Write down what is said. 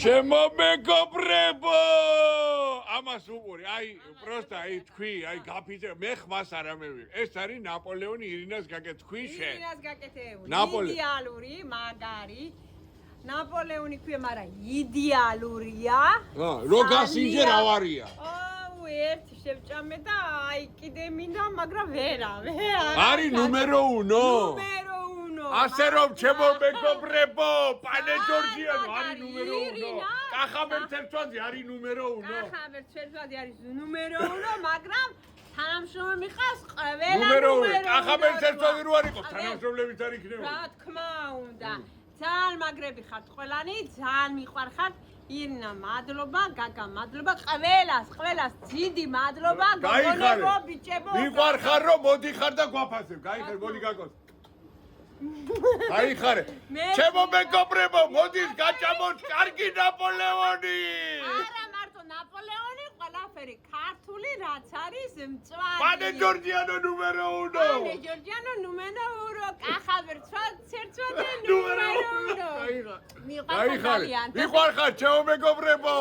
ჩემო მეგობრებო ამას უყური აი პროსტა აი თქვი აი გაფიძე მე ხმას არ ამევი ეს არის ნაპოლეონი ირინას გაკეთქვი შენ ირინას გაკეთებული ნაპოლე- იდეალური მაგარი ნაპოლეონი ქვია მაგრამ იდეალურია რო გასინჯე რავარია აუ ერთი შევჭამე და აი კიდე მინდა მაგრამ ვერა არის ნუმერო უნო ნუმერო უნო ასე რომ ჩემო მეგობრებო პანე ჯორჯიანო არის ნუმერო უნო კახაბერთ ერთვაძე არის ნუმერო უნო კახაბერთ ერთვაძე არის ნუმერო უნო მაგრამ თანამშრომლები ხავს ყველა ნუმერო უნო კახაბერთ ერთვაძე რო არ იყოს თანამშრომლებიც არ იქნება რა თქმა უნდა ძალიან მაგრები ხართ ყველანი ძალიან მიყვარხართ ირინა მადლობა გაგა მადლობა ყველას დიდი მადლობა გოგონებო ბიჭებო მიყვარხარ რომ მოდიხარ და გვაფასებ გაიხარ მოდი გაკოს გაიხარე ჩემო მეგობრებო მოდის გაჭამოთ კარგი ნაპოლეონი არა მარტო ნაპოლეონი ყველაფერი ქართული რაც არის მწვადი პანე ჯორჯიანო ნუმერო უნო პანე ჯორჯიანო ნუმერო უნო კახაბერთ ერთვაძე ნუმერო უნო მიყვარხარ ჩემო მეგობრებო